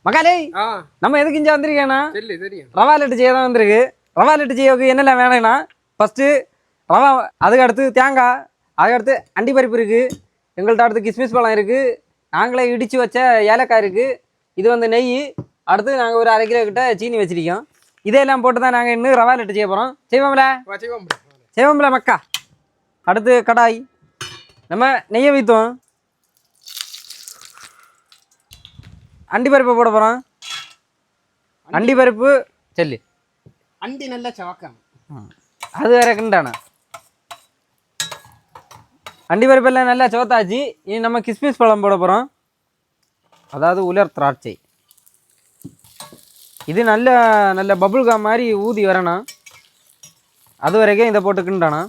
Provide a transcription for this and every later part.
மகாலே நம்ம எதுக்கு இங்கே வந்திருக்கேன்னா ரவா லட்டு செய்ய தான் வந்திருக்கு. ரவா லட்டு செய்யறதுக்கு என்னெல்லாம் வேணும்னா ஃபஸ்ட்டு ரவா, அதுக்கு அடுத்து தேங்காய், அதுக்கடுத்து அண்டி பருப்பு இருக்குது, எங்கள்கிட்ட அடுத்து கிஸ்மிஸ் பழம் இருக்குது, நாங்களே இடித்து வச்ச ஏலக்காய் இருக்குது, இது வந்து நெய், அடுத்து நாங்கள் ஒரு 1/2 கிலோ கிட்ட சீனி வச்சுருக்கோம். இதையெல்லாம் போட்டு தான் நாங்கள் இன்னும் ரவா லட்டு செய்ய போகிறோம். செய்வோம்ல மக்கா. அடுத்து கடாய், நம்ம நெய்யை வைத்தோம், அண்டி பருப்பை போட போகிறோம். அண்டி பருப்பு சொல்லி அண்டி நல்லா சவக்கம், அது வேற கிண்டானா. அண்டி பருப்பெல்லாம் நல்லா சவத்தாச்சு. இனி நம்ம கிஸ்மிஸ் பழம் போட போகிறோம், அதாவது உலர் திராட்சை. இது நல்ல நல்ல பபுள்கா மாதிரி ஊதி வரணும், அது வரைக்கும் இதை போட்டு கிண்டானா.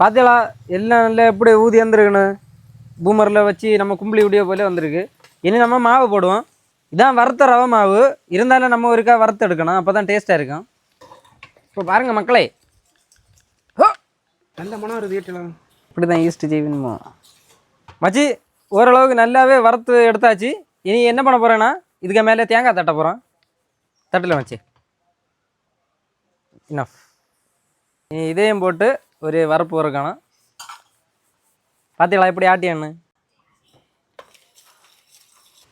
பார்த்தீங்களா எல்லாம் நல்லா எப்படி ஊதி வந்துருக்குன்னு, பூமரில் வச்சு நம்ம கும்பலி விடியோ போல வந்திருக்கு. இனி நம்ம மாவு போடுவோம். இதான் வறுத்த ரவை மாவு, இருந்தாலும் நம்ம ஒருக்கா வறுத்து எடுக்கணும், அப்போ தான் டேஸ்ட்டாக இருக்கும். இப்போ பாருங்கள் மக்களே, நல்ல மனம் வருது வீட்டில். இப்படி தான் ஈஸ்ட் செய்யணுமோ மச்சி. ஓரளவுக்கு நல்லாவே வறுத்து எடுத்தாச்சு. இனி என்ன பண்ண போகிறேன்னா இதுக்கு மேலே தேங்காய் தட்ட போகிறோம். தட்டில் மச்சி இனஃப். இனி இதையும் போட்டு ஒரு வரப்பு வரக்கணும். பார்த்தீங்களா எப்படி ஆட்டியான்னு.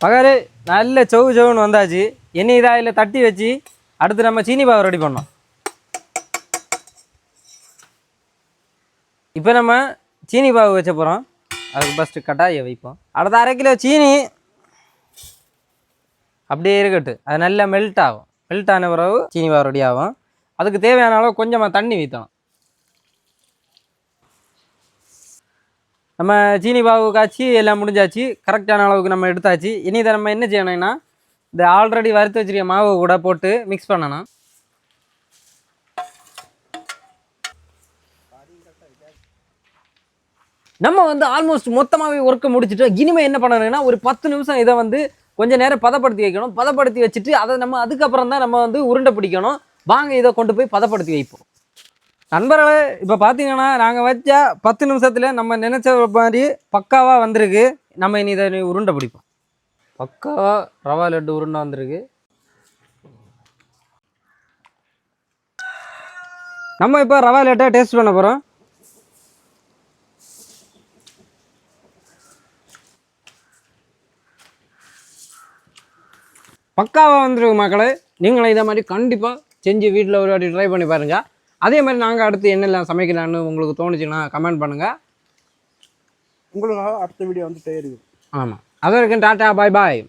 பகல் நல்ல சவுன்னு வந்தாச்சு. இனி இதை அதில் தட்டி வச்சு அடுத்து நம்ம சீனி பாவு ரெடி பண்ணோம். இப்போ நம்ம சீனி பாவு வச்ச போகிறோம். அதுக்கு ஃபஸ்ட்டு கடாயை வைப்போம். அடுத்த 1/2 கிலோ சீனி அப்படியே இருக்கட்டு, அது நல்லா மெல்ட் ஆகும். மெல்ட் ஆன பிறகு சீனி பாவு ரெடி ஆகும். அதுக்கு தேவையான அளவு கொஞ்சமாக தண்ணி ஊற்றணும். நம்ம சீனி பாவு காய்ச்சி எல்லாம் முடிஞ்சாச்சு. கரெக்டான அளவுக்கு நம்ம எடுத்தாச்சு. இனி இதை நம்ம என்ன செய்யணும்னா இந்த ஆல்ரெடி வறுத்து வச்சிருக்க மாவு கூட போட்டு மிக்ஸ் பண்ணணும். நம்ம வந்து ஆல்மோஸ்ட் மொத்தமாகவே ஒர்க்கை முடிச்சுட்டு இனிமேல் என்ன பண்ணணும்னா ஒரு 10 நிமிஷம் இதை வந்து கொஞ்சம் நேரம் பதப்படுத்தி வைக்கணும். பதப்படுத்தி வச்சுட்டு அதை நம்ம அதுக்கப்புறம் தான் நம்ம வந்து உருண்டை பிடிக்கணும். வாங்க இதை கொண்டு போய் பதப்படுத்தி வைப்போம். நண்பர்களே, இப்போ பார்த்தீங்கன்னா நாங்கள் வச்ச 10 நிமிஷத்தில் நம்ம நினச்ச மாதிரி பக்காவாக வந்திருக்கு. நம்ம இனி இதை உருண்டை பிடிப்போம். பக்காவாக ரவா லட்டு உருண்டை வந்திருக்கு. நம்ம இப்போ ரவா லட்டை டேஸ்ட் பண்ண போகிறோம். பக்காவாக வந்துருக்கு மக்களே. நீங்களும் இதை மாதிரி கண்டிப்பாக செஞ்சு வீட்டில் ஒரு வாட்டி ட்ரை பண்ணி பாருங்கள். அதே மாதிரி நாங்கள் அடுத்து என்னெல்லாம் சமைக்கலான்னு உங்களுக்கு தோணுச்சுன்னா கமெண்ட் பண்ணுங்கள். உங்களுக்கு அடுத்த வீடியோ வந்துட்டே இருக்குது. ஆமாம், அது வரைக்கும் டாட்டா பாய் பாய்.